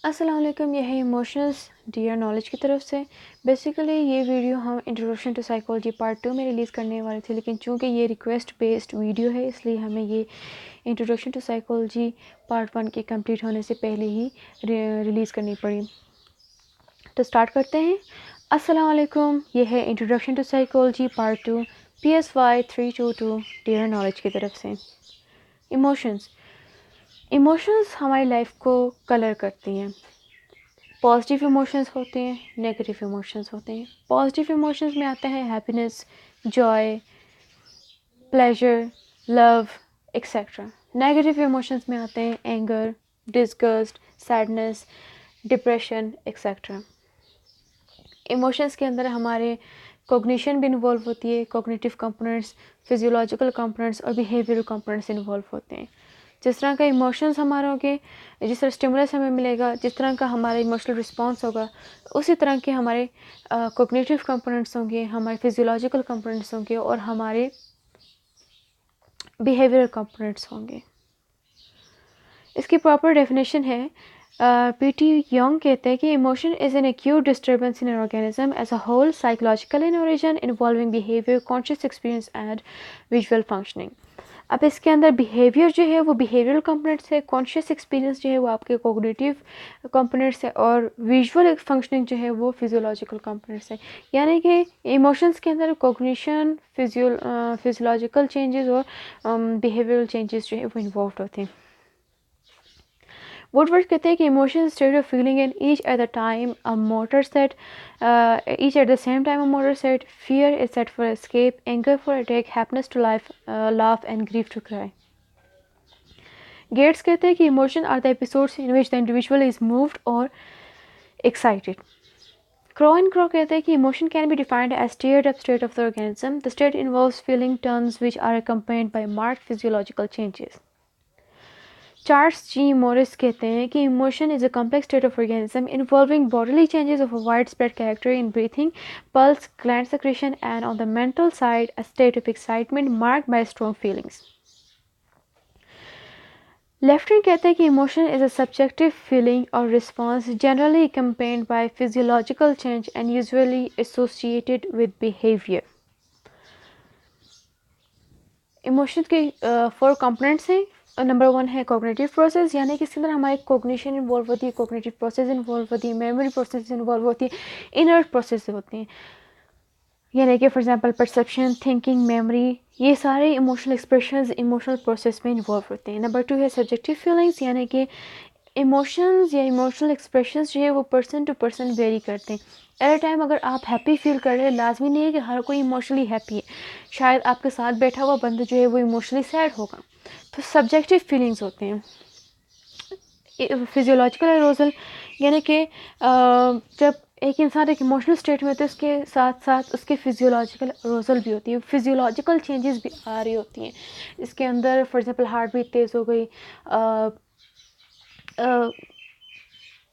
अस्सलाम वालेकुम, यह है इमोशंस डियर नॉलेज की तरफ से। बेसिकली ये वीडियो हम इंट्रोडक्शन टू साइकोलॉजी पार्ट 2 में रिलीज़ करने वाले थे, लेकिन चूंकि ये रिक्वेस्ट बेस्ड वीडियो है इसलिए हमें ये इंट्रोडक्शन टू साइकोलॉजी पार्ट 1 के कंप्लीट होने से पहले ही रिलीज़ करनी पड़ी। तो स्टार्ट करते हैं। अस्सलाम वालेकुम, ये है introduction to psychology part 2 PSY 322 dear knowledge की तरफ से। इमोशंस इमोशंस हमारी लाइफ को कलर करती हैं। पॉजिटिव इमोशंस होते हैं, नेगेटिव इमोशंस होते हैं। पॉजिटिव इमोशंस में आता है happiness, Joy, pleasure, love etcetera. Negative emotions में आते हैं anger, disgust, sadness, depression etcetera. Emotions के अंदर हमारे कॉग्निशन भी इन्वॉल्व होती है। कॉग्निटिव कंपोनेंट्स, फिजियोलॉजिकल कंपोनेंट्स और बिहेवियरल कंपोनेंट्स इन्वॉल्व होते हैं। जिस तरह का इमोशंस हमारे होंगे, जिस तरह स्टिमुलस हमें मिलेगा, जिस तरह का हमारा इमोशनल रिस्पॉन्स होगा, उसी तरह के हमारे कॉग्निटिव कंपोनेंट्स होंगे, हमारे फिजियोलॉजिकल कंपोनेंट्स होंगे और हमारे बिहेवियरल कंपोनेंट्स होंगे। इसकी प्रॉपर डेफिनेशन है, पीटी यंग कहते हैं कि emotion is an acute disturbance in an organism as a whole, psychological in origin, involving behaviour, conscious experience and visual functioning. अब इसके अंदर बिहेवियर जो है वो बिहेवियरल कंपोनेंट्स है, कॉन्शियस एक्सपीरियंस जो है वो आपके कोग्निटिव कंपोनेंट्स है और विजुअल फंक्शनिंग जो है वो फिजियोलॉजिकल कंपोनेंट्स है। यानी कि इमोशंस के अंदर कोग्निशन, फिजियोलॉजिकल चेंजेस और बिहेवियरल चेंजेस जो है वो इन्वॉल्व होते हैं। वुडवर्ड कहते हैं कि emotion state of feeling in each at the time a motor set, each at the same time a motor set, fear is set for escape, anger for attack, happiness to life laugh and grief to cry. Gates कहते हैं कि emotion are the episodes in which the individual is moved और excited. Crow and Crow कहते हैं कि emotion can be defined as stirred up state of the organism. The state involves feeling turns which are accompanied by marked physiological changes. Charles G Morris कहते हैं कि emotion is a complex state of organism involving bodily changes of a widespread character in breathing, pulse, gland secretion, and on the mental side, a state of excitement marked by strong feelings. लेफ्टिन कहते हैं कि emotion is a subjective feeling और response generally accompanied by physiological change and usually associated with behavior. Emotions के 4 components हैं। Number 1 है cognitive process, यानी कि इसके अंदर हमारी कॉग्निशन इन्वॉल्व होती है, कॉग्निटिव प्रोसेस इन्वॉल्व होती है, मेमोरी प्रोसेस इन्वॉल्व होती है, इनर प्रोसेस होती हैं, यानी कि for example perception, thinking, memory, ये सारे इमोशनल एक्सप्रेशंस इमोशनल प्रोसेस में इन्वॉल्व होते हैं। नंबर 2 है सब्जेक्टिव फीलिंग्स, यानी कि इमोशंस या इमोशनल एक्सप्रेशंस जो है वो पर्सन टू पर्सन वेरी करते हैं। एट अ टाइम अगर आप हैप्पी फील कर रहे हैं, लाजमी नहीं है कि हर कोई इमोशनली हैप्पी है, शायद आपके साथ बैठा हुआ बंदा जो है वो इमोशनली सैड होगा। तो सब्जेक्टिव फीलिंग्स होते हैं। फिजियोलॉजिकल एरोजल, यानी कि जब एक इंसान एक इमोशनल स्टेट में होता है उसके साथ साथ उसके फिजियोलॉजिकल एरोजल भी होती है, फिजियोलॉजिकल चेंजेस भी आ रही होती हैं। इसके अंदर फॉर एग्जांपल हार्ट बीट तेज़ हो गई,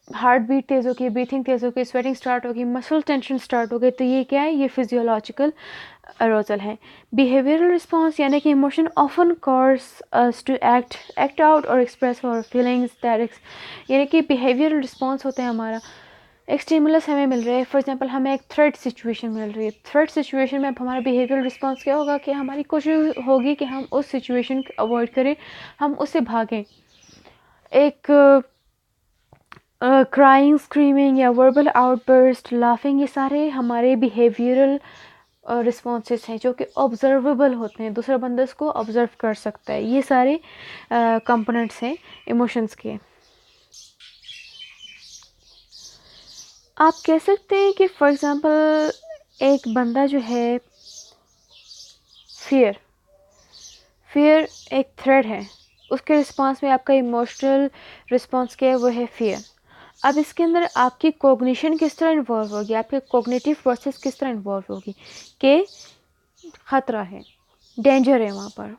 हार्ट बीट तेज़ हो गई, ब्रीथिंग तेज़ हो गई, स्वेटिंग स्टार्ट हो गई, मसल टेंशन स्टार्ट हो गई, तो ये क्या है, ये फिजियोलॉजिकल अरोजल है। बिहेवियरल रिस्पॉन्स, यानी कि emotion often cause us to act out और एक्सप्रेस आवर फीलिंग्स दैट, यानी कि बिहेवियरल रिस्पॉन्स होता है हमारा। एक स्टिमुलस हमें मिल रहा है, फॉर एग्जांपल हमें एक थ्रेट सिचुएशन मिल रही है, थ्रेट सिचुएशन में अब हमारा बिहेवियरल रिस्पॉन्स क्या होगा कि हमारी कोशिश होगी कि हम उस सिचुएशन को अवॉइड करें, हम उससे भागें। एक क्राइंग, स्क्रीमिंग या वर्बल आउटबर्स्ट, लाफिंग, ये सारे हमारे बिहेवियरल रिस्पॉन्सेस हैं जो कि ऑब्जर्वेबल होते हैं, दूसरा बंदा इसको ऑब्जर्व कर सकता है। ये सारे कंपोनेंट्स हैं इमोशंस के। आप कह सकते हैं कि फॉर एग्जांपल एक बंदा जो है फियर एक थ्रेट है, उसके रिस्पॉन्स में आपका इमोशनल रिस्पॉन्स क्या है, वो है फियर। अब इसके अंदर आपकी कॉग्निशन किस तरह इन्वॉल्व होगी, आपके कॉग्निटिव प्रोसेस किस तरह इन्वॉल्व होगी कि ख़तरा है, डेंजर है वहाँ पर।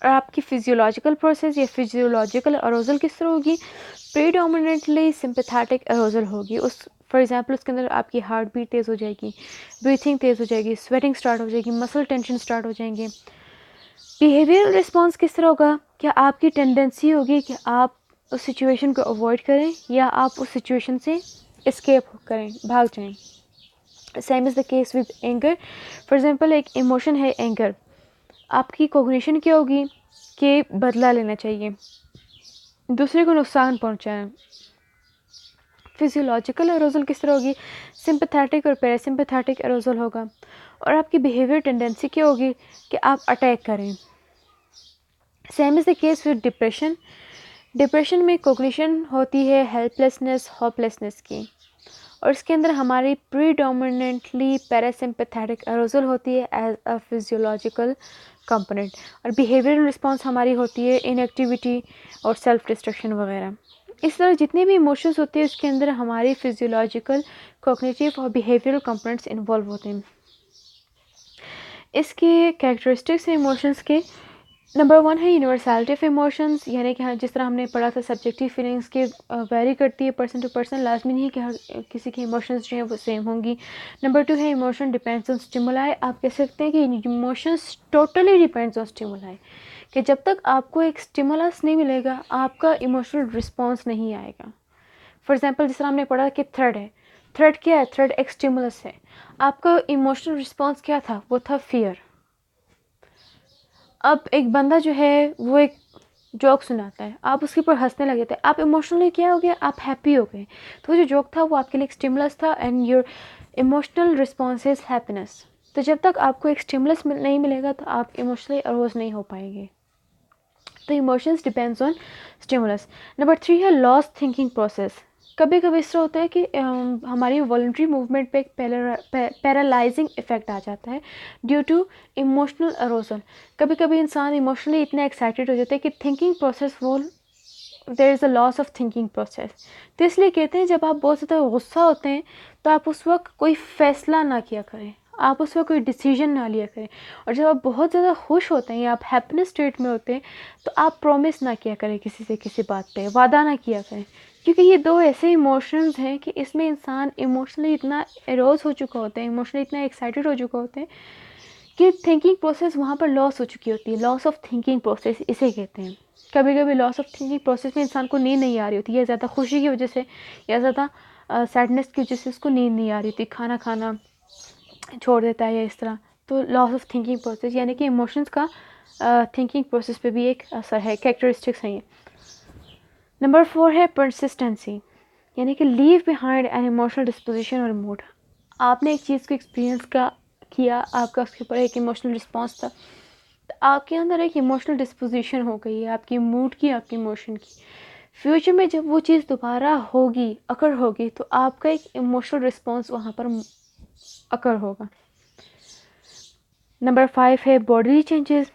और आपकी फिजियोलॉजिकल प्रोसेस या फिजियोलॉजिकल अरोजल किस तरह होगी, प्रीडोमिनेंटली सिंपैथेटिक अरोजल होगी। उस फॉर एग्जांपल उसके अंदर आपकी हार्ट बीट तेज़ हो जाएगी, ब्रीथिंग तेज़ हो जाएगी, स्वेटिंग स्टार्ट हो जाएगी, मसल टेंशन स्टार्ट हो जाएंगे। बिहेवियरल रिस्पॉन्स किस तरह होगा, क्या आपकी टेंडेंसी होगी कि आप उस सिचुएशन को अवॉइड करें या आप उस सिचुएशन से एस्केप करें, भाग जाएं। Same is the case with anger. For example एक इमोशन है एंगर, आपकी कॉग्निशन क्या होगी कि बदला लेना चाहिए, दूसरे को नुकसान पहुंचाएं। फिजियोलॉजिकल एरोजल किस तरह होगी, सिंपैथेटिक और पैरासिम्पैथेटिक एरोजल होगा। और आपकी बिहेवियर टेंडेंसी क्या होगी कि आप अटैक करें। Same is the case with depression. Depression में कॉग्निशन होती है हेल्पलेसनेस, होपलेसनेस की, और इसके अंदर हमारी प्रीडोमिनेंटली पैरासिम्पैथेटिक एरोजल होती है एज अ फिजियोलॉजिकल कंपोनेंट, और बिहेवियरल रिस्पॉन्स हमारी होती है इनएक्टिविटी और सेल्फ डिस्ट्रक्शन वगैरह। इस तरह जितने भी इमोशंस होते हैं उसके अंदर हमारी फिजियोलॉजिकल, कॉग्निटिव और बिहेवियरल कंपोनेंट्स इन्वॉल्व होते हैं। इसके कैरेक्टरिस्टिक्स हैं इमोशंस के। नंबर 1 है यूनिवर्सैलिटी ऑफ इमोशंस, यानी कि हाँ जिस तरह हमने पढ़ा था सब्जेक्टिव फीलिंग्स के वेरी करती है पर्सन टू पर्सन, लाजमी नहीं कि हर किसी की इमोशंस जो हैं वो सेम होंगी। नंबर 2 है इमोशन डिपेंड्स ऑन स्टिमुलाई। आप कह सकते हैं कि emotions totally depends on stimuli, कि जब तक आपको एक स्टिमुलस नहीं मिलेगा आपका इमोशनल रिस्पॉन्स नहीं आएगा। फॉर एग्जाम्पल जिस तरह हमने पढ़ा कि थ्रेड है, थ्रेड क्या है, थ्रेड एक स्टिमुलस है। आपका इमोशनल रिस्पॉन्स क्या था, वो था फियर। अब एक बंदा जो है वो एक जोक सुनाता है, आप उसके ऊपर हंसने लगे थे, आप इमोशनली क्या हो गया, आप हैप्पी हो गए। तो जो जोक था वो आपके लिए एक स्टिमुलस था and your emotional response is happiness. तो जब तक आपको एक स्टिमुलस नहीं मिलेगा तो आप इमोशनली अरोज नहीं हो पाएंगे। तो emotions depends on stimulus. Number 3 है लॉस थिंकिंग प्रोसेस। कभी कभी इस तरह होता है कि हमारी वॉलंटरी मूवमेंट पे एक पैरालाइजिंग इफेक्ट आ जाता है ड्यू टू इमोशनल अरोजल। कभी कभी इंसान इमोशनली इतना एक्साइटेड हो जाता है कि थिंकिंग प्रोसेस वो there is a loss of thinking process. तो इसलिए कहते हैं जब आप बहुत ज़्यादा गुस्सा होते हैं तो आप उस वक्त कोई फ़ैसला ना किया करें, आप उस वक्त कोई डिसीजन ना लिया करें। और जब आप बहुत ज़्यादा खुश होते हैं या आप हैप्पीनेस स्टेट में होते हैं तो आप प्रॉमिस ना किया करें किसी से, किसी बात पे वादा ना किया करें, क्योंकि ये दो ऐसे इमोशंस हैं कि इसमें इंसान इमोशनली इतना एरोज हो चुका होता है, इमोशनली इतना एक्साइटेड हो चुका होता है कि थिंकिंग प्रोसेस वहाँ पर लॉस हो चुकी होती है। लॉस ऑफ थिंकिंग प्रोसेस इसे कहते हैं। कभी कभी लॉस ऑफ थिंकिंग प्रोसेस में इंसान को नींद नहीं आ रही होती है, ज़्यादा खुशी की वजह से या ज़्यादा सैडनेस की वजह से उसको नींद नहीं आ रही होती, खाना खाना छोड़ देता है या इस तरह। तो लॉस ऑफ थिंकिंग प्रोसेस यानी कि इमोशंस का थिंकिंग प्रोसेस पे भी एक असर है, कैरेक्टरिस्टिक्स हैं ये। नंबर 4 है परसिस्टेंसी, यानी कि leave behind an emotional disposition और मूड। आपने एक चीज़ को एक्सपीरियंस किया, आपका उसके ऊपर एक इमोशनल रिस्पॉन्स था, तो आपके अंदर एक इमोशनल डिस्पोजिशन हो गई है आपकी मूड की, आपकी इमोशन की। फ्यूचर में जब वो चीज़ दोबारा होगी, अकर होगी, तो आपका एक इमोशनल रिस्पॉन्स वहाँ पर अकर होगा। नंबर 5 है बॉडी चेंजेस।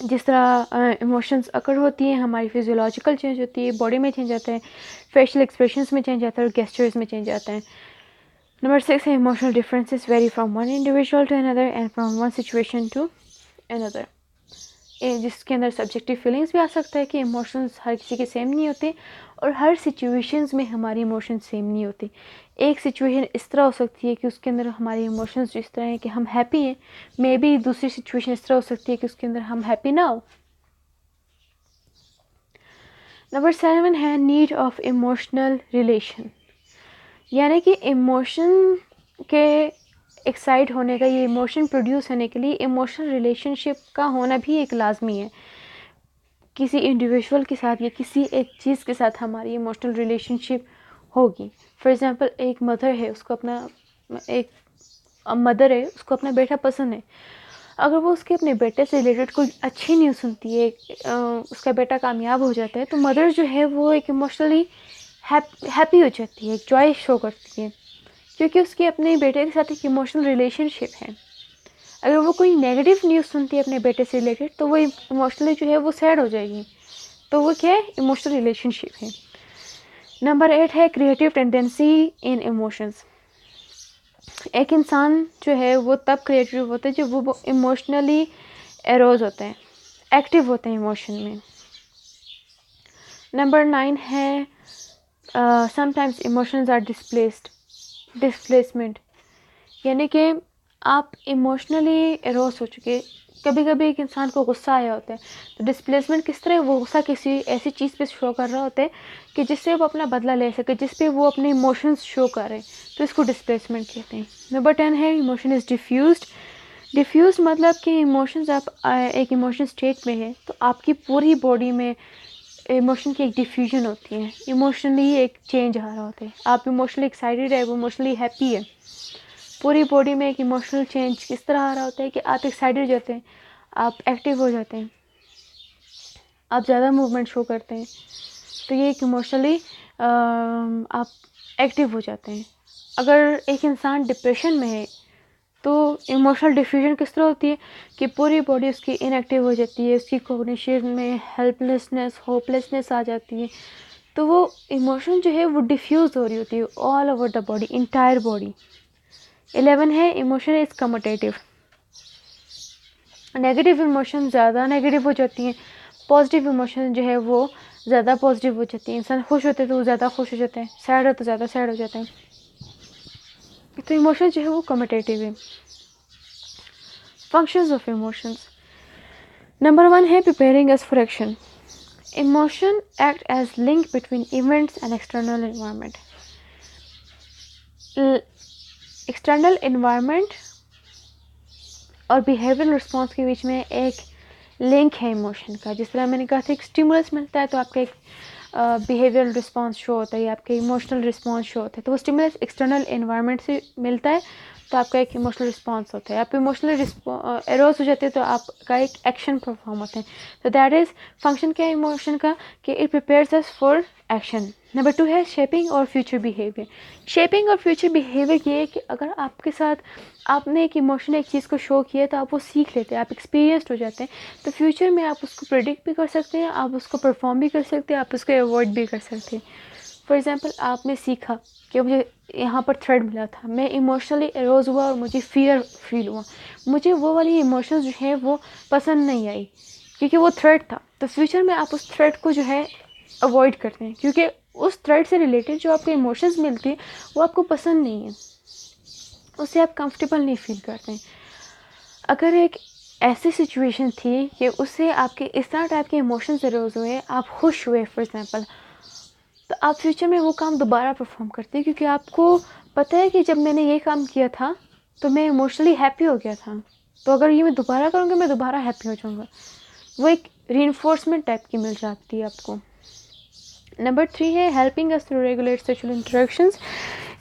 जिस तरह इमोशंस अकर होती हैं, हमारी फिजियोलॉजिकल चेंज होती है, बॉडी में चेंज आता है, फेशियल एक्सप्रेशंस में चेंज आता है और गेस्चर्स में चेंज आता है। नंबर 6 है emotional differences vary from one individual to another and from one situation to another, जिसके अंदर सब्जेक्टिव फीलिंग्स भी आ सकता है कि इमोशंस हर किसी के सेम नहीं होते और हर सिचुएशंस में हमारी इमोशंस सेम नहीं होती। एक सिचुएशन इस तरह हो सकती है कि उसके अंदर हमारी इमोशंस जिस तरह हैं कि हम हैप्पी हैं, मे बी दूसरी सिचुएशन इस तरह हो सकती है कि उसके अंदर हम हैप्पी ना हो। नंबर 7 है नीड ऑफ इमोशनल रिलेशन, यानी कि इमोशन के एक्साइट होने का, ये इमोशन प्रोड्यूस होने के लिए इमोशनल रिलेशनशिप का होना भी एक लाजमी है। किसी इंडिविजुअल के साथ या किसी एक चीज़ के साथ हमारी इमोशनल रिलेशनशिप होगी। फॉर एग्ज़ाम्पल एक मदर है, उसको अपना एक मदर है, उसको अपना बेटा पसंद है। अगर वो उसके अपने बेटे से रिलेटेड कोई अच्छी न्यूज़ सुनती है, उसका बेटा कामयाब हो जाता है, तो मदर जो है वो एक इमोशनली हैप्पी हो जाती है, एक जॉय शो करती है, क्योंकि उसकी अपने बेटे के साथ एक इमोशनल रिलेशनशिप है। अगर वो कोई नेगेटिव न्यूज़ सुनती है अपने बेटे से रिलेटेड तो वो इमोशनली जो है वो सैड हो जाएगी। तो वो क्या है, इमोशनल रिलेशनशिप है। नंबर 8 है क्रिएटिव टेंडेंसी इन इमोशंस। एक इंसान जो है वो तब क्रिएटिव होता है जब वो इमोशनली एरोज होते हैं, एक्टिव होते हैं इमोशन में। नंबर 9 है समटाइम्स इमोशंस आर डिस्प्लेसमेंट, यानी कि आप इमोशनली एरोज हो चुके, कभी कभी एक इंसान को गुस्सा आया होता है, तो डिस्प्लेसमेंट किस तरह, वो गुस्सा किसी ऐसी चीज़ पे शो कर रहा होता है कि जिससे वो अपना बदला ले सके, जिस पे वो अपने इमोशंस शो कर रहे हैं, तो इसको डिस्प्लेसमेंट कहते हैं। नंबर 10 है इमोशन इज़ डिफ्यूज्ड। डिफ्यूज मतलब कि इमोशंस, आप एक इमोशन स्टेट में है तो आपकी पूरी बॉडी में इमोशन की एक डिफ्यूजन होती है, इमोशनली एक चेंज आ रहा होता है। आप इमोशनली एक्साइटेड है, वो इमोशनली हैप्पी है, पूरी बॉडी में एक इमोशनल चेंज किस तरह आ रहा होता है कि आप एक्साइटेड हो जाते हैं, आप एक्टिव हो जाते हैं, आप ज़्यादा मूवमेंट शो करते हैं, तो ये एक इमोशनली आप एक्टिव हो जाते हैं। अगर एक इंसान डिप्रेशन में है तो इमोशनल डिफ्यूजन किस तरह होती है कि पूरी बॉडी उसकी इनएक्टिव हो जाती है, उसकी कॉग्निशन में हेल्पलेसनेस, होपलेसनेस आ जाती है, तो वो इमोशन जो है वो डिफ्यूज़ हो रही होती है all over the body, entire body. 11 है emotion is commutative. Negative emotion ज़्यादा नेगेटिव हो जाती हैं, पॉजिटिव इमोशन जो है वो ज़्यादा पॉजिटिव हो जाती है। इंसान खुश होते तो वो ज़्यादा खुश हो जाता है, सैड हो तो ज़्यादा सैड हो जाता है, तो इमोशन जो है वो कम्यूटेटिव है। फंक्शंस ऑफ इमोशंस, नंबर 1 है preparing us for action. Emotion act as link between events and external environment. External environment और बिहेवियरल रिस्पॉन्स के बीच में एक लिंक है इमोशन का। जिस तरह मैंने कहा था एक स्टिमुलस मिलता है तो आपका एक बिहेवियरल रिस्पॉन्स शो होता है या आपके इमोशनल रिस्पॉन्स शो होता है, तो वो स्टिमुलस एक्सटर्नल एनवायरनमेंट से मिलता है तो आपका एक इमोशनल रिस्पॉन्स होता है। आप इमोशनल एरोज हो जाते हैं तो आपका एक एक्शन परफॉर्म होता है, तो दैट इज़ फंक्शन क्या है इमोशन का कि it prepares us for action. Number 2 है शेपिंग और फ्यूचर बिहेवियर। शेपिंग और फ्यूचर बिहेवियर ये है कि अगर आपके साथ आपने एक इमोशन एक चीज़ को शो किया तो आप वो सीख लेते हैं, आप एक्सपीरियंस्ड हो जाते हैं, तो फ्यूचर में आप उसको प्रेडिक्ट भी कर सकते हैं, आप उसको परफॉर्म भी कर सकते हैं, आप उसको अवॉइड भी कर सकते हैं। फॉर एग्ज़ाम्पल आपने सीखा कि मुझे यहाँ पर थ्रेड मिला था, मैं इमोशनली एरोज हुआ और मुझे फियर फील हुआ, मुझे वो वाली इमोशंस जो है वो पसंद नहीं आई क्योंकि वो थ्रेड था, तो फ्यूचर में आप उस थ्रेड को जो है अवॉइड करते हैं क्योंकि उस थ्रेड से रिलेटेड जो आपके इमोशंस मिलती है वो आपको पसंद नहीं है, उससे आप कंफर्टेबल नहीं फील करते हैं। अगर एक ऐसी सिचुएशन थी कि उससे आपके इस तरह टाइप के इमोशंस अरोज हुए, आप खुश हुए फॉर एग्जांपल, तो आप फ्यूचर में वो काम दोबारा परफॉर्म करते हैं क्योंकि आपको पता है कि जब मैंने ये काम किया था तो मैं इमोशनली हैप्पी हो गया था, तो अगर ये मैं दोबारा करूँगी मैं दोबारा हैप्पी हो जाऊँगा। वो एक रीइंफोर्समेंट टाइप की मिल जाती है आपको। नंबर 3 है helping us to regulate social interactions.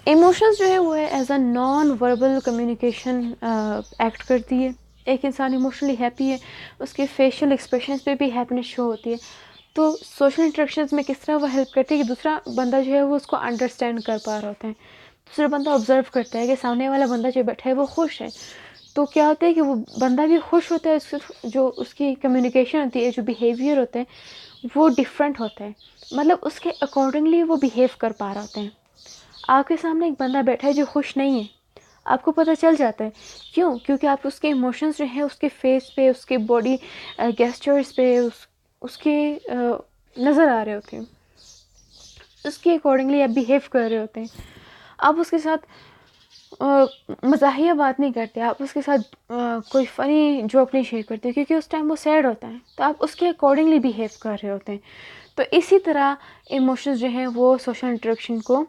Emotions जो है वो है as a non verbal communication act करती है। एक इंसान इमोशनली हैप्पी है, उसके फेशियल एक्सप्रेशंस पे भी हैप्पीनेस शो होती है, तो सोशल इंटरेक्शंस में किस तरह वो हेल्प करती है कि दूसरा बंदा जो है वो उसको अंडरस्टैंड कर पा रहा होता है, दूसरा बंदा ऑब्जर्व करता है कि सामने वाला बंदा जो बैठा है वो खुश है, तो क्या होता है कि वो बंदा भी खुश होता है, उसकी जो उसकी कम्युनिकेशन होती है, जो बिहेवियर होता है वो डिफरेंट होता है, मतलब उसके अकॉर्डिंगली वो बिहेव कर पा रहा होता है। आपके सामने एक बंदा बैठा है जो खुश नहीं है, आपको पता चल जाता है, क्यों? क्योंकि आप उसके इमोशंस जो हैं उसके फेस पे, उसके बॉडी गेस्चर्स पे उसके नज़र आ रहे होते हैं, उसके अकॉर्डिंगली आप बिहेव कर रहे होते हैं। आप उसके साथ मज़ाहिया बात नहीं करते, आप उसके साथ कोई फ़नी जोक नहीं शेयर करते क्योंकि उस टाइम वो सैड होता है, तो आप उसके अकॉर्डिंगली बिहेव कर रहे होते हैं। तो इसी तरह इमोशंस जो हैं वो सोशल इंटरेक्शन को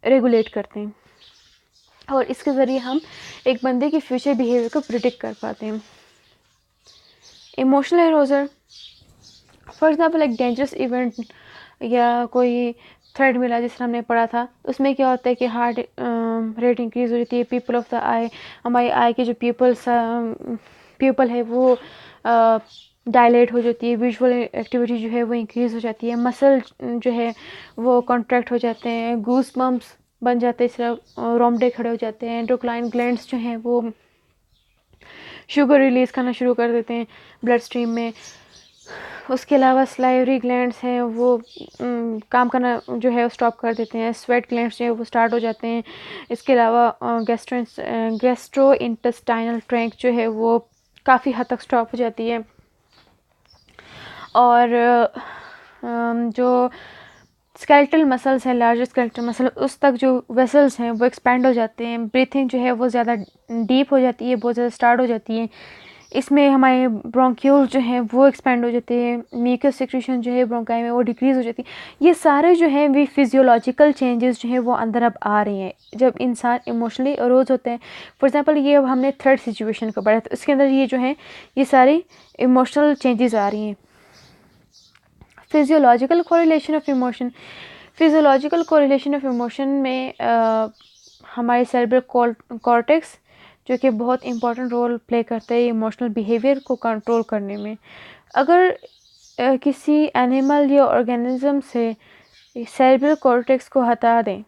रेगुलेट करते हैं और इसके ज़रिए हम एक बंदे की फ्यूचर बिहेवियर को प्रिडिक्ट कर पाते हैं। इमोशनल एरोजर, फॉर एग्जांपल एक डेंजरस इवेंट या कोई थ्रेड मिला जिस तरह हमने पढ़ा था, उसमें क्या होता है कि हार्ट रेट इंक्रीज़ हो जाती है, पीपल ऑफ द आई, हमारी आई के जो पीपल है वो डायलेट हो जाती है, विजुअल एक्टिविटी जो है वो इंक्रीज़ हो जाती है, मसल जो है वो कॉन्ट्रैक्ट हो जाते हैं, गूस बम्प्स बन जाते हैं, इस तरह रोमडे खड़े हो जाते हैं, एंडोक्राइन ग्लैंड्स जो हैं वो शुगर रिलीज़ करना शुरू कर देते हैं ब्लड स्ट्रीम में। उसके अलावा स्लाइवरी ग्लैंड्स हैं वो काम करना जो है वो स्टॉप कर देते हैं, स्वेट ग्लैंड्स जो है वो स्टार्ट हो जाते हैं। इसके अलावा गैस्ट्रो इंटेस्टाइनल ट्रैक्ट जो है वो काफ़ी हद तक स्टॉप हो जाती है और जो स्केलेटल मसल्स हैं, लार्जर स्केलेटल मसल, उस तक जो वेसल्स हैं वो एक्सपैंड हो जाते हैं, ब्रीथिंग जो है वो ज़्यादा डीप हो जाती है, बहुत ज़्यादा स्टार्ट हो जाती है। इसमें हमारे ब्रोंक्यूल जो हैं वो एक्सपेंड हो जाते हैं, म्यूकस सिक्रीशन जो है ब्रोंकाई में वो डिक्रीज़ हो जाती है। ये सारे जो हैं वे फिजियोलॉजिकल चेंजेस जो हैं वो अंदर अब आ रही हैं जब इंसान इमोशनली अरोज होते हैं। फॉर एग्जांपल ये अब हमने थ्रेट सिचुएशन को पढ़ा तो इसके अंदर ये जो हैं ये सारी इमोशनल चेंजेस आ रही हैं। Physiological correlation of emotion, physiological correlation of emotion में हमारे सेरेब्रल कॉर्टेक्स जो कि बहुत इंपॉर्टेंट रोल प्ले करता है इमोशनल बिहेवियर को कंट्रोल करने में। अगर किसी एनिमल या ऑर्गेनिज्म से सेरेब्रल कॉर्टेक्स को हटा दें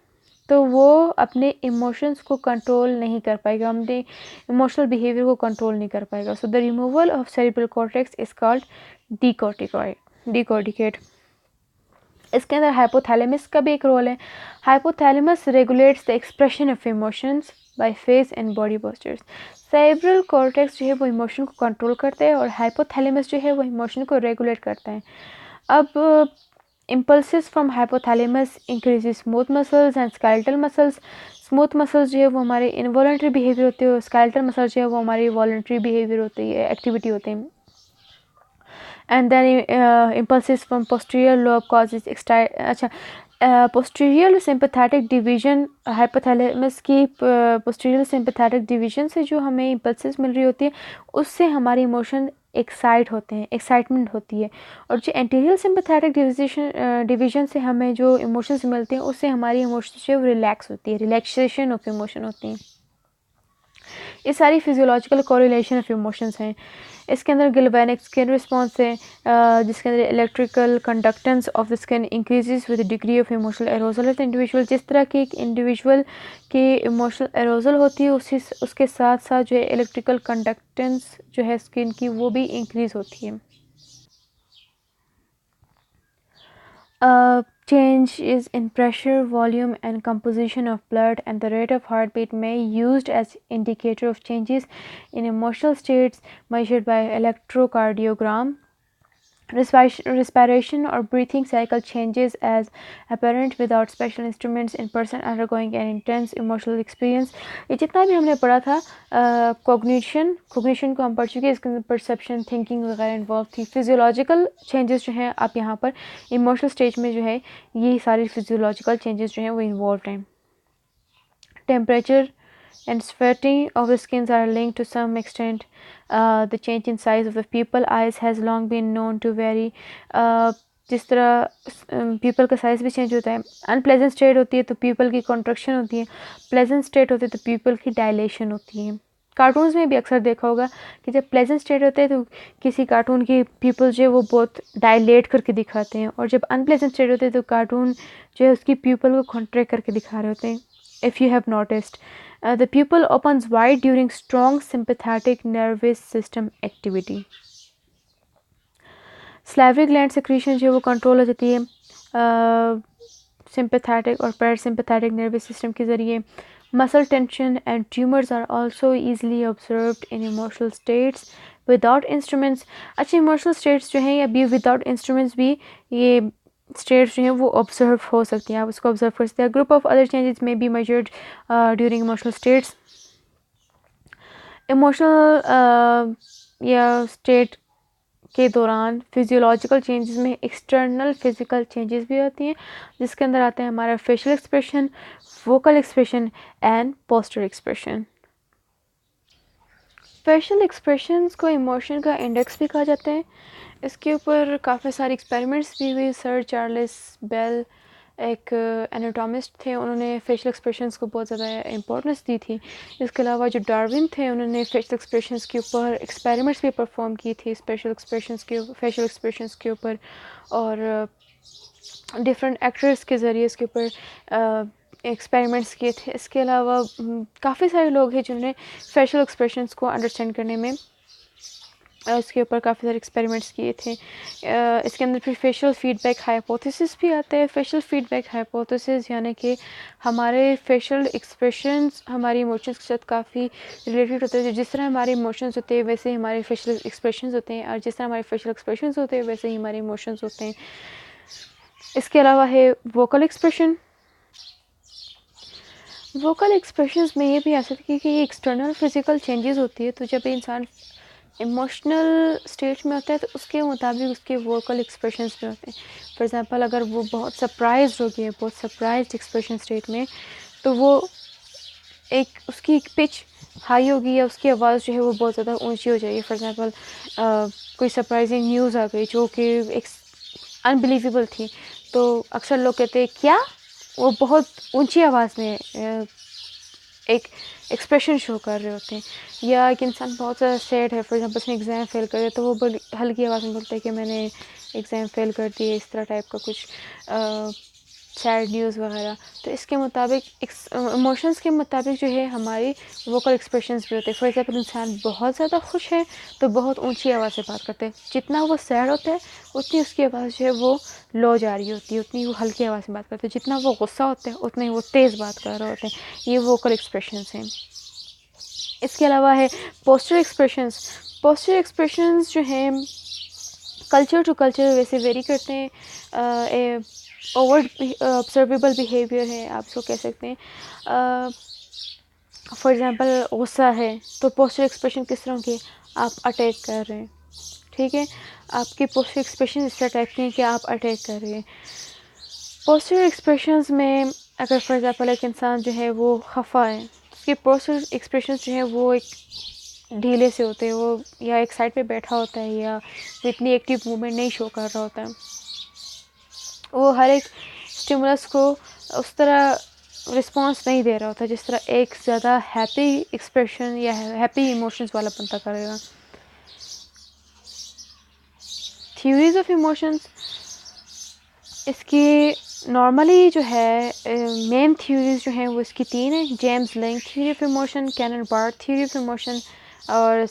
तो वो अपने इमोशंस को कंट्रोल नहीं कर पाएगा, अपने इमोशनल बिहेवियर को कंट्रोल नहीं कर पाएगा। So the removal of cerebral cortex is called decorticate. इसके अंदर हाइपोथैलेमस का भी एक रोल है। Hypothalamus regulates the expression of emotions by face and body postures. Cerebral cortex जो है वो इमोशन को कंट्रोल करता है और हाइपोथैलेमस जो है वो इमोशन को रेगुलेट करता है। अब impulses from hypothalamus increases smooth muscles and skeletal muscles। Smooth muscles जो है वो हमारे इनवॉलंटरी बिहेवियर होते हैं और स्केलेटल मसल्स जो है वो हमारी वॉलंटरी बिहेवियर होती है, एक्टिविटी होते हैं। And then impulses from posterior lobe causes अच्छा पोस्टीरियर सिंपैथेटिक डिवीजन, हाइपोथैलेमस की पोस्टीरियर सिंपैथेटिक डिवीजन से जो हमें इम्पल्सेस मिल रही होती है उससे हमारे इमोशन एक्साइट होते हैं, एक्साइटमेंट होती है। और जो एंटीरियर सिंपैथेटिक डिवीजन से हमें जो इमोशंस मिलते हैं उससे हमारी इमोशंस जो रिलैक्स होती है, रिलैक्सेशन ऑफ इमोशन होती है। ये सारी फिजियोलॉजिकल कोरिलेशन ऑफ इमोशंस हैं। इसके अंदर गैल्वेनिक स्किन रिस्पॉन्स है जिसके अंदर electrical conductance of the skin increases with degree of emotional aerogel of the individual. जिस तरह की एक इंडिविजुअल की इमोशनल एरोजल होती है उसके साथ साथ जो है इलेक्ट्रिकल कंडक्टेंस जो है स्किन की वो भी इंक्रीज होती है। Changes in pressure, volume and composition of blood and the rate of heartbeat may used as indicator of changes in emotional states measured by electrocardiogram. Respiration or breathing cycle changes as apparent without special instruments in person undergoing an intense emotional experience। ये जितना भी हमने पढ़ा था cognition को हम पढ़ चुके हैं। इसके अंदर परसेप्शन, थिंकिंग वगैरह इन्वॉल्व थी। फिजियोलॉजिकल चेंजेस जो हैं आप यहाँ पर इमोशनल स्टेज में जो है ये सारी फिजियोलॉजिकल चेंजेस जो हैं वो इन्वॉल्व हैं। Temperature and sweating of the skins are linked to some extent। The change in size of the pupil eyes has long been known to vary। जिस तरह पीपल का साइज़ भी चेंज होता है। अनप्लेजेंट स्टेट होती है तो पीपल की कॉन्ट्रैक्शन होती है, प्लेजेंट स्टेट होती है तो पीपल की डायलेशन होती है। कार्टून्स में भी अक्सर देखा होगा कि जब प्लेजेंट स्टेट होते हैं तो किसी कार्टून की पीपल जो है वो बहुत डायलेट करके दिखाते हैं और जब अनप्लेजेंट स्टेट होते हैं तो कार्टून जो है उसकी पीपल को कॉन्ट्रैक्ट करके दिखा रहे होते हैं। If you have noticed the pupil opens wide during strong sympathetic nervous system activity। salivary gland secretion जो वो कंट्रोल हो जाती है sympathetic और parasympathetic nervous system के ज़रिए। muscle tension and tremors are also easily observed in emotional states without instruments। अच्छा emotional states जो हैं अभी without instruments भी ये स्टेट्स जो हैं वो ऑब्जर्व हो सकती हैं, आप उसको ऑब्जर्व कर सकते हैं। ग्रुप ऑफ अदर चेंजेस में be measured during emotional states. Emotional या स्टेट के दौरान फिजियोलॉजिकल चेंजेस में एक्सटर्नल फिजिकल चेंजेस भी होती हैं जिसके अंदर आते हैं हमारा facial expression, vocal expression and posture expression. Facial expressions को इमोशन का इंडेक्स भी कहा जाता है। इसके ऊपर काफ़ी सारे एक्सपेरिमेंट्स भी हुए। सर चार्ल्स बेल एक एनाटॉमिस्ट थे, उन्होंने फेशियल एक्सप्रेशंस को बहुत ज़्यादा इंपॉर्टेंस दी थी। इसके अलावा जो डार्विन थे उन्होंने फेशियल एक्सप्रेशंस के ऊपर एक्सपेरिमेंट्स भी परफॉर्म की थी फेशियल एक्सप्रेशंस के ऊपर और डिफरेंट एक्टर्स के ज़रिए इसके ऊपर एक्सपेरिमेंट्स किए थे। इसके अलावा काफ़ी सारे लोग हैं जिन्होंने फेशियल एक्सप्रेशंस को अंडरस्टैंड करने में इसके ऊपर काफ़ी सारे एक्सपेरिमेंट्स किए थे। इसके अंदर फिर फेशियल फीडबैक हाइपोथेसिस भी आता है। फेशियल फीडबैक हाइपोथेसिस यानी कि हमारे फेशियल एक्सप्रेशंस हमारी इमोशंस के साथ काफ़ी रिलेटेड होते हैं। जिस तरह हमारे इमोशंस होते हैं वैसे ही हमारे फेशियल एक्सप्रेशंस होते हैं और जिस तरह हमारे फेशियल एक्सप्रेशंस होते हैं वैसे ही हमारे इमोशंस होते हैं। इसके अलावा है वोकल एक्सप्रेशन। वोकल एक्सप्रेशंस में ये भी आ सकती है कि ये एक्सटर्नल फिजिकल चेंजेस होती है। तो जब इंसान इमोशनल स्टेट में होता है तो उसके मुताबिक उसके वोकल एक्सप्रेशंस भी होते हैं। फॉर एग्ज़ाम्पल अगर वो बहुत सरप्राइज़्ड हो गई है, बहुत सरप्राइज्ड एक्सप्रेशन स्टेट में, तो वो उसकी एक पिच हाई होगी या उसकी आवाज़ जो है वो बहुत ज़्यादा ऊंची हो जाएगी। फॉर एग्ज़ाम्पल कोई सरप्राइजिंग न्यूज़ आ गई जो कि एक अनबिलीवेबल थी, तो अक्सर लोग कहते हैं क्या, वो बहुत ऊंची आवाज़ में एक एक्सप्रेशन शो कर रहे होते हैं। या एक इंसान बहुत ज़्यादा सैड है, फॉर एग्जांपल उसने एग्ज़ाम फेल कर दिया, तो वो बड़ी हल्की आवाज़ में बोलता है कि मैंने एग्ज़ाम फेल कर दिया, इस तरह टाइप का कुछ सैड न्यूज़ वगैरह। तो इसके मुताबिक इमोशंस के मुताबिक जो है हमारी वोकल एक्सप्रेशंस भी होते हैं। फॉर एग्जांपल इंसान बहुत ज़्यादा खुश है तो बहुत ऊंची आवाज़ से बात करते हैं, जितना वो सैड होता है उतनी उसकी आवाज़ जो है वो लो जा रही होती है, उतनी वो हल्की आवाज़ में बात करते हैं। जितना वो गुस्सा होता है उतनी वो तेज़ बात कर रहे होते हैं। ये वोकल एक्सप्रेशंस हैं। इसके अलावा है पोस्चर एक्सप्रेशंस। पोस्चर एक्सप्रेशंस जो हैं कल्चर टू कल्चर वैसे वेरी करते हैं। ओवर ऑब्जर्वेबल बिहेवियर है, आप इसको कह सकते हैं। फॉर एग्ज़ाम्पल गुस्सा है तो पोस्चर एक्सप्रेशन किस तरह के, आप अटैक कर रहे हैं, ठीक है, आपके पोस्चर एक्सप्रेशन इस तरह टाइप के हैं कि आप अटैक कर रहे हैं। पोस्चर एक्सप्रेशंस में अगर फॉर एग्ज़ाम्पल एक इंसान जो है वो खफा है, उसके पोस्चर एक्सप्रेशंस जो है वो एक ढीले से होते हैं, वो या एक साइड पे बैठा होता है या वो इतनी एक्टिव मूवमेंट नहीं शो कर रहा होता है। वो हर एक स्टिमुलस को उस तरह रिस्पॉन्स नहीं दे रहा होता जिस तरह एक ज़्यादा हैप्पी एक्सप्रेशन या हैप्पी इमोशंस वाला बंदा करेगा। थ्योरीज ऑफ इमोशंस, इसकी नॉर्मली जो है मेन थ्योरीज जो हैं वो इसकी 3 हैं। James Lange theory of emotion, Cannon Bard theory of emotion और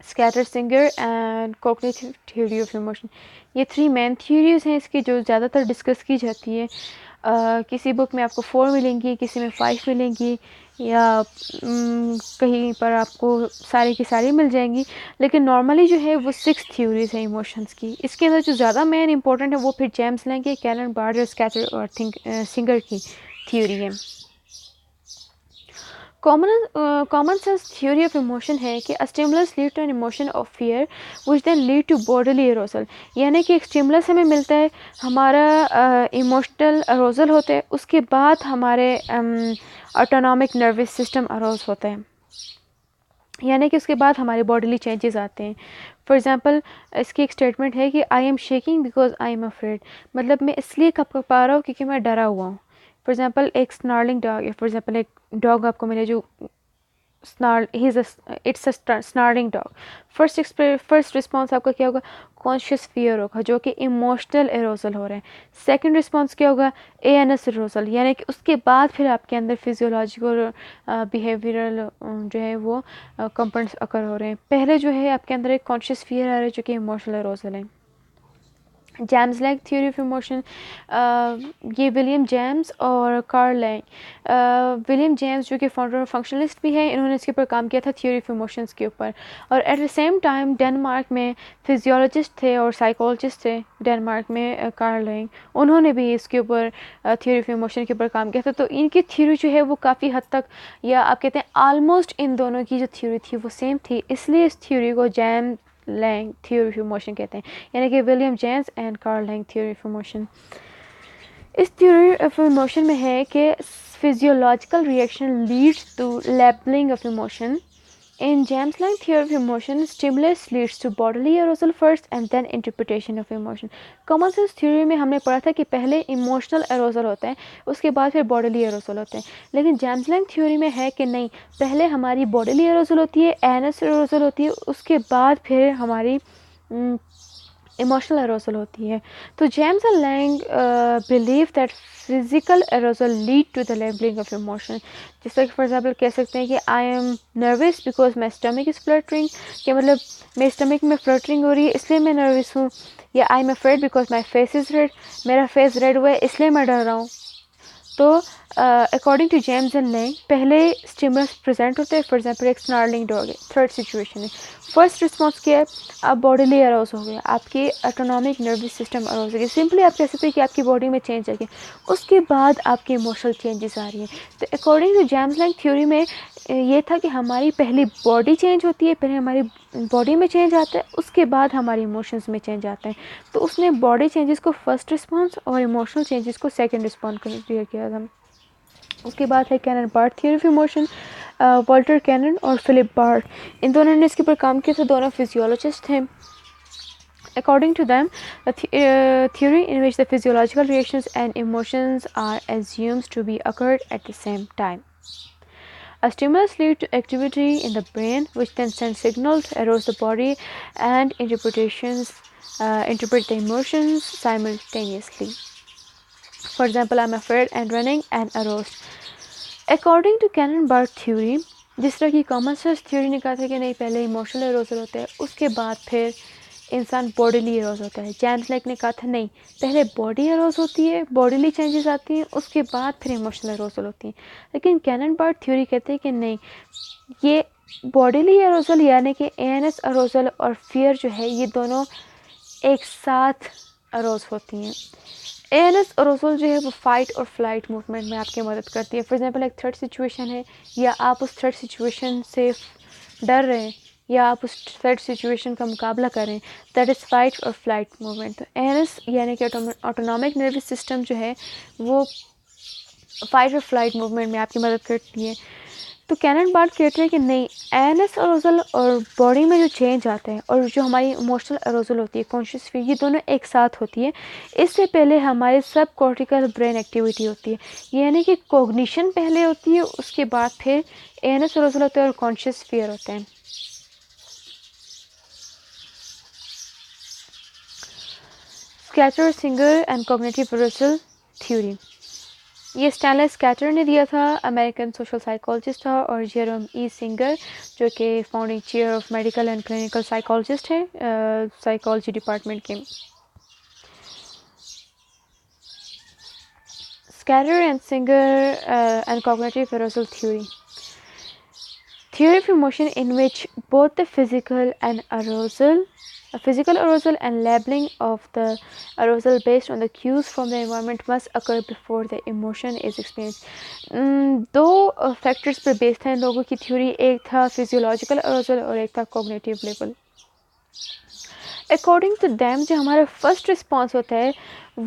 Schachter Singer and cognitive theory of emotion. ये 3 मेन थ्योरीज हैं इसकी जो ज़्यादातर डिस्कस की जाती है। किसी बुक में आपको 4 मिलेंगी, किसी में 5 मिलेंगी, या कहीं पर आपको सारी की सारी मिल जाएंगी। लेकिन नॉर्मली जो है वो 6 थ्योरीज है इमोशंस की। इसके अंदर जो ज़्यादा मेन इंपॉर्टेंट है वो फिर जेम्स लैंग के, कैनन बार्ड और स्कैटर और सिंगर की थ्योरी है। Common sense theory of emotion है कि a stimulus lead to an emotion of fear which then lead to bodily arousal. यानी कि एक स्टिमुलस हमें मिलता है, हमारा इमोशनल अरोजल होता है, उसके बाद हमारे ऑटोनॉमिक नर्वस सिस्टम अरोज होता है, यानी कि उसके बाद हमारे बॉडीली चेंजेस आते हैं। फॉर एग्ज़ाम्पल इसकी एक स्टेटमेंट है कि I M shaking because I am afraid, मतलब मैं इसलिए कँपा रहा हूँ क्योंकि मैं डरा हुआ हूँ। फॉर एग्ज़ाम्पल एक स्नार्लिंग डॉग है, फॉर एग्ज़ाम्पल एक डॉग आपको मिले जो it's a snarling dog. First response आपका क्या होगा, कॉन्शियस फियर होगा जो कि इमोशनल एरोजल हो रहा है। सेकंड रिस्पॉन्स क्या होगा, एएनएस एरोजल, यानी कि उसके बाद फिर आपके अंदर फिजियोलॉजिकल बिहेवियरल जो है वो कंपोनेंट्स अकर हो रहे हैं। पहले जो है आपके अंदर एक कॉन्शियस फियर आ रहा है जो कि इमोशनल एरोजल है। James Lange theory of emotion, ये विलियम जेम्स और कार्ल लैंग। विलियम जेम्स जो कि फाउंडर और फंक्शनलिस्ट भी हैं, इन्होंने इसके ऊपर काम किया था थ्योरी ऑफ इमोशंस के ऊपर। और eight the same time Denmark में फिजियोलॉजिस्ट थे और साइकोलॉजिस्ट थे डेनमार्क में, कार्ल लैंग, उन्होंने भी इसके ऊपर थ्योरी ऑफ इमोशन के ऊपर काम किया था। तो इनकी थ्योरी जो है वो काफ़ी हद तक, या आप कहते हैं ऑलमोस्ट इन दोनों की जो थ्योरी थी वो सेम थी, इसलिए इस थ्योरी को James Lange theory of emotion कहते हैं, यानी कि William James and Carl Lange theory of emotion. इस थ्योरी ऑफ इमोशन में है कि physiological reaction leads to labelling of emotion. In James Lange theory of emotion stimulus leads to bodily arousal first and then interpretation of emotion. Common sense theory में हमने पढ़ा था कि पहले इमोशनल अरोजल होता है, उसके बाद फिर बॉडीली अरोजल होते हैं। लेकिन जेम्स लैंग थ्योरी में है कि नहीं, पहले हमारी बॉडीली अरोजल होती है, एएनएस अरोजल होती है, उसके बाद फिर हमारी इमोशनल अरोजल होती है। तो James and Lange believe that physical arousal lead to the labelling of emotion. जैसे कि फॉर एग्जांपल कह सकते हैं कि I am nervous because my stomach is fluttering, कि मतलब मेरे स्टमक में फ्लटरिंग हो रही है इसलिए मैं नर्वस हूँ। या I am afraid because my face is red, मेरा फेस रेड हुआ है इसलिए मैं डर रहा हूँ। तो according to James and Lange पहले स्टिमुलस प्रेजेंट होते हैं। फॉर एग्जांपल एक स्नार्लिंग डॉग है, थर्ड सिचुएशन है, फर्स्ट रिस्पॉन्स क्या है, आप बॉडीली अरोज हो गए, आपकी ऑटोनॉमिक नर्वस सिस्टम अरोज हो गई, सिंपली आप कह सकते हैं कि आपकी बॉडी में चेंज आ गया, उसके बाद आपकी इमोशनल चेंजेस आ रही हैं। तो according to James Lange theory में ये था कि हमारी पहली बॉडी चेंज होती है, पहले हमारी बॉडी में चेंज आता है, उसके बाद हमारे इमोशंस में चेंज आता है। तो उसने बॉडी चेंजेस को फर्स्ट रिस्पॉन्स और इमोशनल चेंजेस को सेकंड रिस्पॉन्स कंसीडर किया था। उसके बाद है Cannon Bard theory of emotion, Walter Cannon और फिलिप बार्ट, इन दोनों ने इसके ऊपर काम किया था, दोनों फिजियोलॉजिस्ट हैं। According to them, a theory in which the physiological reactions and emotions are assumed to be occurred at the same time. A stimulus leads to activity in the brain, which then sends signals to arouse the body and interpret the emotions simultaneously. For example, I'm afraid and running and aroused. According to Cannon-Barth theory, जिस तरह की common sense theory ने कहा था कि नहीं पहले emotional अरोजल होता है, उसके बाद फिर इंसान बॉडीली अरोज होता है, जेम्स लाइक ने कहा था नहीं, पहले बॉडी अरोज होती है, बॉडीली चेंजेस आती हैं, उसके बाद फिर इमोशनल अरोजल होती हैं। लेकिन कैनन-बार्ट थ्योरी कहते हैं कि नहीं, ये बॉडीली अरोजल यानी कि एएनएस अरोजल और फियर जो है ये दोनों एक साथ अरोज होती हैं। एएनएस अरोजल जो है वो फाइट और फ्लाइट मूवमेंट में आपकी मदद करती है। फॉर एग्जांपल एक थ्रेट सिचुएशन है या आप उस थ्रेट सिचुएशन से डर रहे हैं या आप उस थ्रेट सिचुएशन का मुकाबला करें, दैट इज़ फाइट और फ्लाइट मूवमेंट। तो एएनएस यानी कि ऑटोनॉमिक नर्वस सिस्टम जो है वो फाइट और फ्लाइट मूवमेंट में आपकी मदद करती है। तो कैनन-बार्ट कहते हैं कि नहीं, एएनएस अरोजल और बॉडी में जो चेंज आता है और जो हमारी इमोशनल अरोजल होती है, कॉन्शियस फील, ये दोनों एक साथ होती है। इससे पहले हमारे सब कॉर्टिकल ब्रेन एक्टिविटी होती है, यानी कि कॉग्निशन पहले होती है, उसके बाद फिर एएनएस अरोजल होता है और कॉन्शियस फियर होता है। Schachter, Singer and cognitive arousal theory, ये स्टैनले स्कैटर ने दिया था, अमेरिकन सोशल साइकोलॉजिस्ट था, और जेरोम ई सिंगर जो कि founding chair of medical and clinical psychologist है साइकोलॉजी डिपार्टमेंट के। Schachter and Singer and cognitive arousal theory, theory of emotion in which both the physical arousal and labeling of the arousal based on the cues from the environment must occur before the emotion is experienced. दो factors पर based है लोगों की theory, एक था physiological अरोजल और एक था cognitive level. According to them जो हमारा फर्स्ट रिस्पॉन्स होता है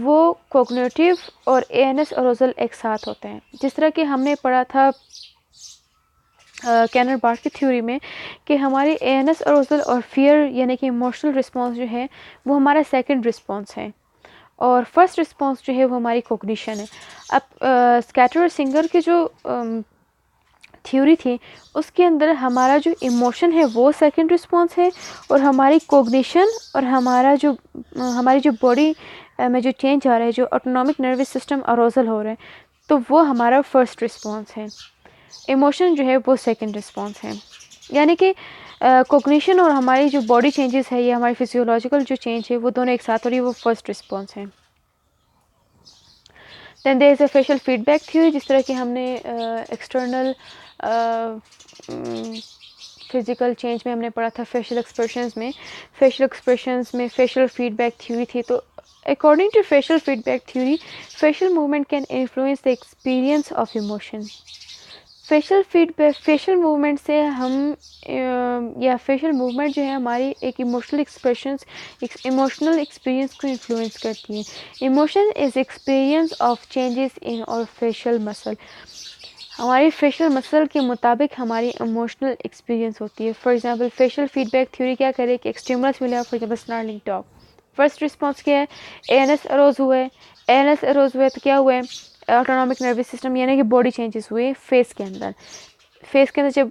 वो कॉग्निटिव और एएनएस अरोजल एक साथ होते हैं, जिस तरह कि हमने पढ़ा था कैनन-बार्ट की थ्योरी में कि हमारी एएनएस अरोजल और फियर यानी कि इमोशनल रिस्पॉन्स जो है वो हमारा सेकंड रिस्पॉन्स है और फर्स्ट रिस्पॉन्स जो है वो हमारी कॉग्निशन है। अब स्कैटर और सिंगर की जो थ्योरी थी उसके अंदर हमारा जो इमोशन है वो सेकंड रिस्पॉन्स है और हमारी कॉग्निशन और हमारी जो बॉडी में जो चेंज आ रहा है, जो ऑटोनॉमिक नर्वस सिस्टम अरोजल हो रहा है, तो वो हमारा फर्स्ट रिस्पॉन्स है। इमोशन जो है वो सेकंड रिस्पॉन्स है, यानी कि कॉग्निशन और हमारी जो बॉडी चेंजेस है या हमारी फिजियोलॉजिकल जो चेंज है वो दोनों एक साथ हो रही है, वो फर्स्ट रिस्पॉन्स है। Then there is a facial feedback theory, जिस तरह की हमने एक्सटर्नल फिजिकल चेंज में हमने पढ़ा था फेशियल एक्सप्रेशंस में फेशियल फीडबैक थ्योरी थी। तो according to facial feedback theory, facial movement can influence the experience of emotion. Facial movement से हम या फेशियल मूवमेंट जो है हमारी एक इमोशनल एक्सपीरियंस को इन्फ्लुएंस करती है। Emotion is experience of changes in और फेशियल मसल, हमारी फेशियल मसल के मुताबिक हमारी इमोशनल एक्सपीरियंस होती है। For example facial feedback theory क्या करे कि एक स्टिमुलस मिला, for example snarling dog, first response क्या है, एएनएस अरोज हुए तो क्या हुआ है, ऑटोनॉमिक नर्वस सिस्टम यानी कि बॉडी चेंजेस हुए फेस के अंदर जब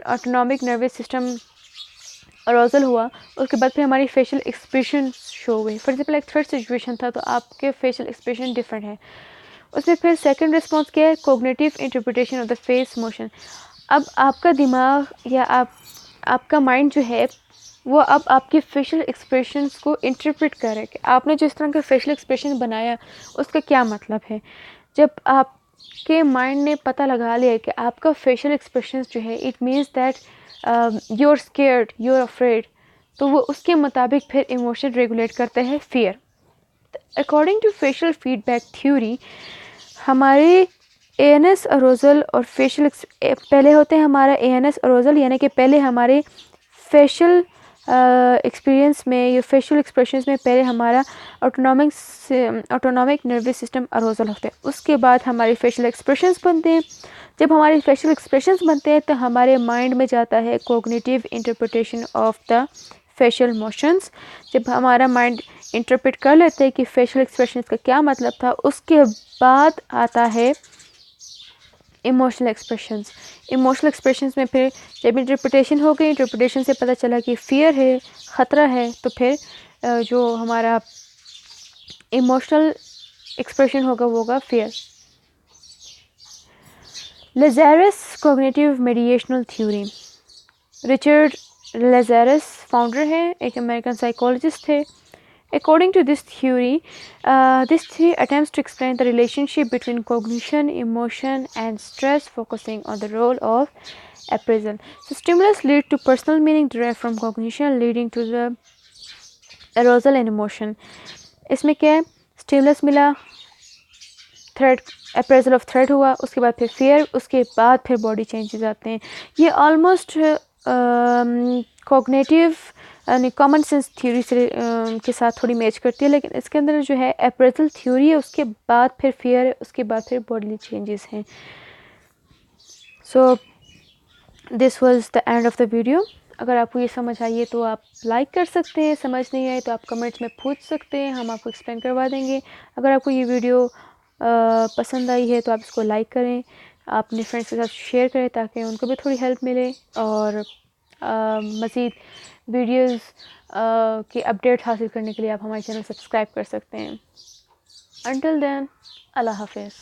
ऑटोनॉमिक नर्वस सिस्टम अरोजल हुआ उसके बाद फिर हमारी फेशियल एक्सप्रेशन शो हुए। फॉर एग्जांपल एक थ्रेट सिचुएशन था तो आपके फेशियल एक्सप्रेशन डिफरेंट है, उसमें फिर सेकंड रिस्पॉन्स क्या है, cognitive interpretation of the face motion. अब आपका दिमाग या आपका माइंड जो है वो अब आपके फेशियल एक्सप्रेशंस को इंटरप्रेट करे कि आपने जिस तरह का फेशियल एक्सप्रेशन बनाया उसका क्या मतलब है। जब आपके माइंड ने पता लगा लिया कि आपका फेशियल एक्सप्रेशंस जो है it means that you are scared, you are afraid, तो वो उसके मुताबिक फिर इमोशन रेगुलेट करता है fear. According to facial feedback theory, हमारे एएनएस अरोजल और फेशियल पहले होते हैं हमारा एएनएस अरोजल, यानी कि पहले हमारे फेशियल एक्सपीरियंस में या फेशियल एक्सप्रेशंस में पहले हमारा ऑटोनॉमिक नर्वस सिस्टम अरोजल होते हैं। उसके बाद हमारे फेशियल एक्सप्रेशंस बनते हैं। जब हमारे फेशियल एक्सप्रेशंस बनते हैं तो हमारे माइंड में जाता है cognitive interpretation of the facial motions. जब हमारा माइंड इंटरप्रेट कर लेते हैं कि फेशियल एक्सप्रेशंस का क्या मतलब था, उसके बाद आता है इमोशनल एक्सप्रेशंस। इमोशनल एक्सप्रेशंस में फिर जब इंटरप्रिटेशन हो गई, इंटरप्रिटेशन से पता चला कि फ़ियर है, ख़तरा है, तो फिर जो हमारा इमोशनल एक्सप्रेशन होगा वो होगा fear. Lazarus cognitive mediational theory. Richard Lazarus founder हैं, एक अमेरिकन साइकोलॉजिस्ट थे। According to this theory attempts to explain the relationship between cognition, emotion, and stress, focusing on the role of appraisal. So, stimulus lead to personal meaning derived from cognition, leading to the arousal and emotion. इसमें क्या है? Stimulus मिला, thread, appraisal of thread हुआ, उसके बाद फिर fair, उसके बाद फिर बॉडी चेंजेस आते हैं। ये ऑलमोस्ट कॉग्निटिव यानी कॉमन सेंस थ्योरी से के साथ थोड़ी मैच करती है, लेकिन इसके अंदर जो है अप्रेजल थ्योरी है, उसके बाद फिर फेयर है, उसके बाद फिर बॉडी चेंजेस हैं। So this was the end of the video. अगर आपको ये समझ आई है तो आप लाइक कर सकते हैं, समझ नहीं आए तो आप कमेंट्स में पूछ सकते हैं, हम आपको एक्सप्लेन करवा देंगे। अगर आपको ये वीडियो पसंद आई है तो आप इसको लाइक करें, अपने फ्रेंड्स के साथ शेयर करें ताकि उनको भी थोड़ी हेल्प मिले, और मज़ीद वीडियोस की अपडेट हासिल करने के लिए आप हमारे चैनल सब्सक्राइब कर सकते हैं। अंटिल देन, अल्लाह हाफिज़।